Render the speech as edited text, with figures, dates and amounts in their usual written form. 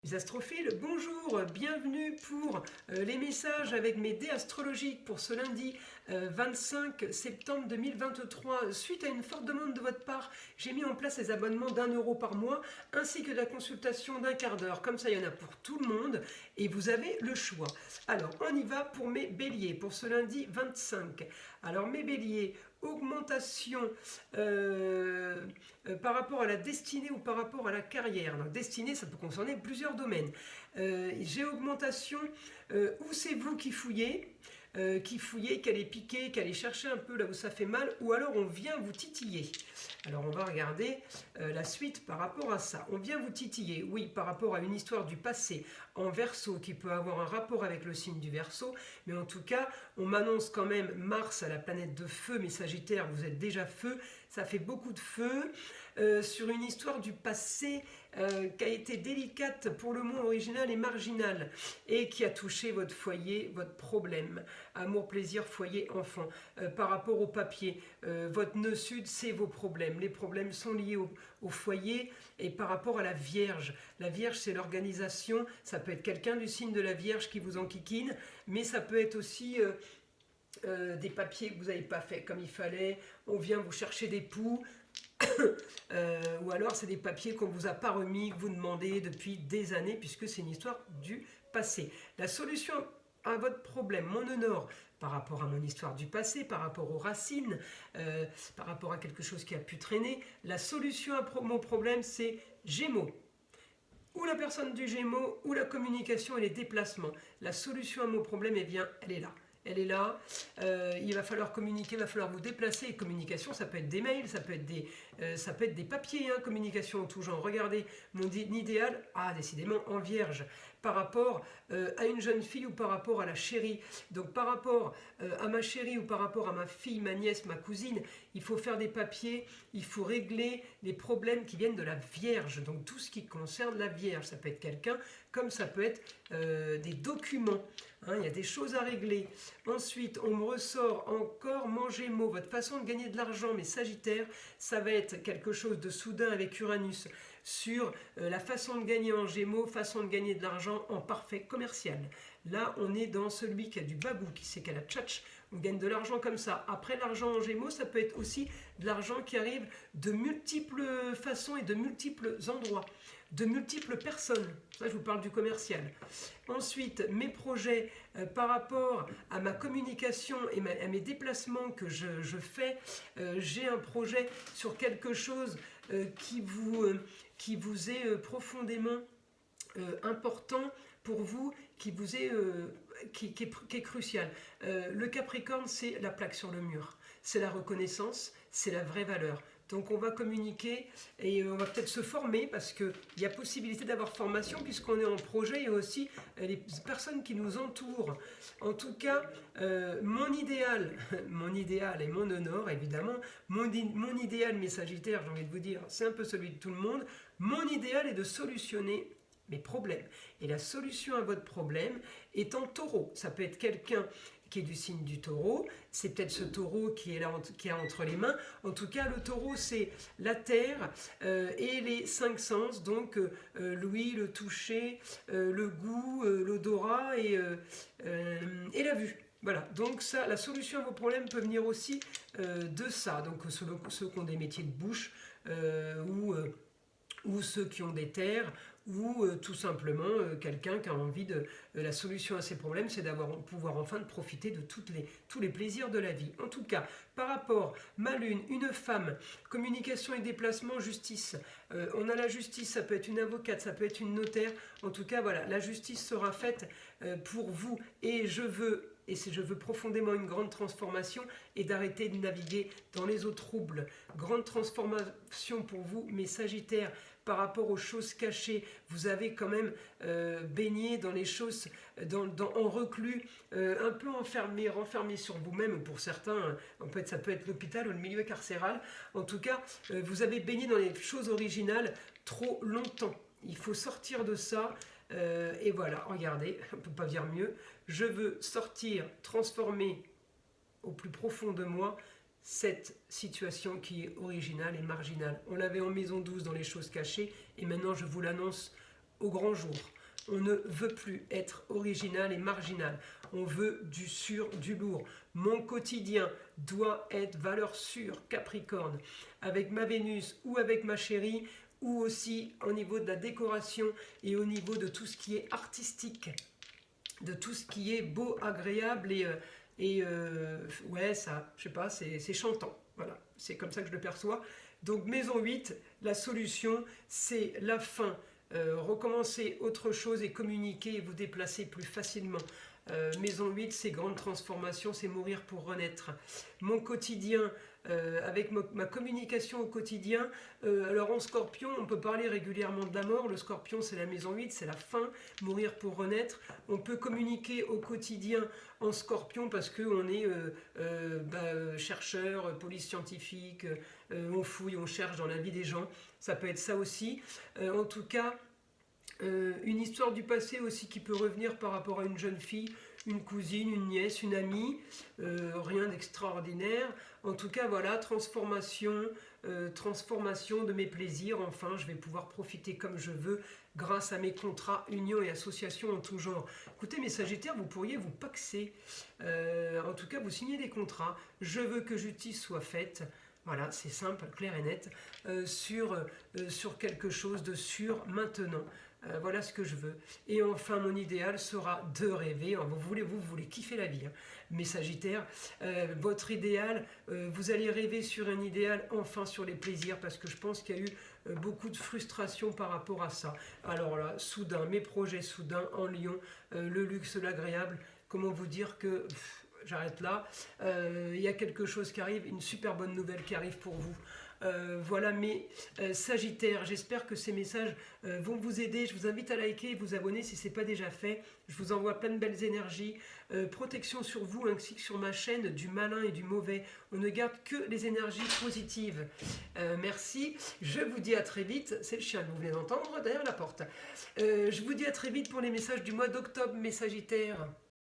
Les astrophiles, bonjour, bienvenue pour les messages avec mes dés astrologiques pour ce lundi 25 septembre 2023. Suite à une forte demande de votre part, j'ai mis en place les abonnements d'1 € par mois ainsi que la consultation d'un quart d'heure. Comme ça, il y en a pour tout le monde et vous avez le choix. Alors, on y va pour mes béliers pour ce lundi 25. Alors, mes béliers, augmentation par rapport à la destinée ou par rapport à la carrière. Alors, destinée, ça peut concerner plusieurs domaines. J'ai augmentation où c'est vous qui fouillez, qui allez piquer, qui allez chercher un peu là où ça fait mal, ou alors on vient vous titiller. Alors on va regarder la suite par rapport à ça. On vient vous titiller, oui, par rapport à une histoire du passé en Verseau qui peut avoir un rapport avec le signe du Verseau, mais en tout cas, on m'annonce quand même Mars à la planète de feu, mais Sagittaire, vous êtes déjà feu, ça fait beaucoup de feu, sur une histoire du passé qui a été délicate pour le mot original et marginal, et qui a touché votre foyer, votre problème, amour, plaisir, foyer, enfant. Par rapport au papier, votre nœud sud, c'est vos problèmes. Les problèmes sont liés au foyer. Et par rapport à la Vierge, c'est l'organisation, ça peut être quelqu'un du signe de la Vierge qui vous enquiquine, mais ça peut être aussi des papiers que vous n'avez pas fait comme il fallait, on vient vous chercher des poux, ou alors c'est des papiers qu'on ne vous a pas remis, que vous demandez depuis des années, puisque c'est une histoire du passé. La solution à votre problème, mon nœud nord, par rapport à mon histoire du passé, par rapport aux racines, par rapport à quelque chose qui a pu traîner, la solution à mon problème, c'est Gémeaux. Ou la personne du Gémeaux, ou la communication et les déplacements. La solution à mon problème, eh bien, elle est là. Elle est là, il va falloir communiquer, il va falloir vous déplacer. Et communication, ça peut être des mails, ça peut être des papiers, hein, communication en tout genre. Regardez, mon idéal, décidément en Vierge, par rapport à une jeune fille ou par rapport à la chérie. Donc par rapport à ma chérie ou par rapport à ma fille, ma nièce, ma cousine, il faut faire des papiers, il faut régler les problèmes qui viennent de la Vierge. Donc tout ce qui concerne la Vierge, ça peut être quelqu'un, comme ça peut être des documents. Hein, il y a des choses à régler. Ensuite, on me ressort encore mon Gémeaux, votre façon de gagner de l'argent, mais Sagittaire, ça va être quelque chose de soudain avec Uranus sur la façon de gagner en Gémeaux, façon de gagner de l'argent en parfait commercial. Là, on est dans celui qui a du bagou, qui sait qu'à la tchatch, on gagne de l'argent comme ça. Après, l'argent en Gémeaux, ça peut être aussi de l'argent qui arrive de multiples façons et de multiples endroits, de multiples personnes. Ça, je vous parle du commercial. Ensuite, mes projets par rapport à ma communication et à mes déplacements que je fais, j'ai un projet sur quelque chose qui vous est profondément important pour vous, qui est crucial. Le Capricorne, c'est la plaque sur le mur, c'est la reconnaissance, c'est la vraie valeur. Donc on va communiquer et on va peut-être se former parce qu'il y a possibilité d'avoir formation puisqu'on est en projet et aussi les personnes qui nous entourent. En tout cas, mon idéal et mon honneur évidemment, mon idéal, mes Sagittaires, j'ai envie de vous dire, c'est un peu celui de tout le monde. Mon idéal est de solutionner mes problèmes. Et la solution à votre problème est en taureau. Ça peut être quelqu'un qui est du signe du taureau, c'est peut-être ce taureau qui est là, qui a entre les mains. En tout cas, le taureau, c'est la terre et les 5 sens, donc l'ouïe, le toucher, le goût, l'odorat et la vue. Voilà, donc ça, la solution à vos problèmes peut venir aussi de ça. Donc ceux qui ont des métiers de bouche ou ceux qui ont des terres, ou tout simplement quelqu'un qui a envie de... la solution à ces problèmes, c'est pouvoir enfin de profiter de tous les plaisirs de la vie. En tout cas, par rapport ma lune, une femme, communication et déplacement, justice. On a la justice, ça peut être une avocate, ça peut être une notaire. En tout cas, voilà, la justice sera faite pour vous. Et je veux profondément une grande transformation et d'arrêter de naviguer dans les eaux troubles. Grande transformation pour vous, mes Sagittaires, par rapport aux choses cachées. Vous avez quand même baigné dans les choses, en reclus, un peu renfermé sur vous-même. Pour certains, ça peut être l'hôpital ou le milieu carcéral. En tout cas, vous avez baigné dans les choses originales trop longtemps. Il faut sortir de ça. Et voilà, regardez, on ne peut pas dire mieux. Je veux sortir, transformer au plus profond de moi cette situation qui est originale et marginale. On l'avait en maison douce dans les choses cachées et maintenant je vous l'annonce au grand jour. On ne veut plus être original et marginal. On veut du sûr, du lourd. Mon quotidien doit être valeur sûre, Capricorne, avec ma Vénus ou avec ma chérie, ou aussi au niveau de la décoration et au niveau de tout ce qui est artistique, de tout ce qui est beau, agréable ouais, ça, je sais pas, c'est chantant. Voilà, c'est comme ça que je le perçois. Donc maison 8, la solution, c'est la fin. Recommencer autre chose et communiquer et vous déplacer plus facilement. Maison 8, c'est grande transformation, c'est mourir pour renaître. Mon quotidien, avec ma communication au quotidien, alors en Scorpion, on peut parler régulièrement de la mort. Le Scorpion, c'est la maison 8, c'est la fin, mourir pour renaître. On peut communiquer au quotidien en Scorpion parce qu'on est chercheur, police scientifique, on fouille, on cherche dans la vie des gens. Ça peut être ça aussi. En tout cas, une histoire du passé aussi qui peut revenir par rapport à une jeune fille, une cousine, une nièce, une amie, rien d'extraordinaire. En tout cas, voilà, transformation de mes plaisirs. Enfin, je vais pouvoir profiter comme je veux grâce à mes contrats, unions et associations en tout genre. Écoutez, mes Sagittaires, vous pourriez vous paxer. En tout cas, vous signez des contrats. Je veux que justice soit faite. Voilà, c'est simple, clair et net, sur quelque chose de sûr maintenant. Voilà ce que je veux. Et enfin, mon idéal sera de rêver. Vous voulez kiffer la vie. Hein. Mes Sagittaires, votre idéal, vous allez rêver sur un idéal, enfin sur les plaisirs, parce que je pense qu'il y a eu beaucoup de frustration par rapport à ça. Alors là, soudain, mes projets soudains en Lion, le luxe, l'agréable, comment vous dire que... J'arrête là. Il y a quelque chose qui arrive, une super bonne nouvelle qui arrive pour vous. Voilà mes Sagittaires, j'espère que ces messages vont vous aider. Je vous invite à liker et vous abonner si ce n'est pas déjà fait. Je vous envoie plein de belles énergies. Protection sur vous ainsi que sur ma chaîne du malin et du mauvais. On ne garde que les énergies positives. Merci. Je vous dis à très vite. C'est le chien que vous venez d'entendre derrière la porte. Je vous dis à très vite pour les messages du mois d'octobre, mes Sagittaires.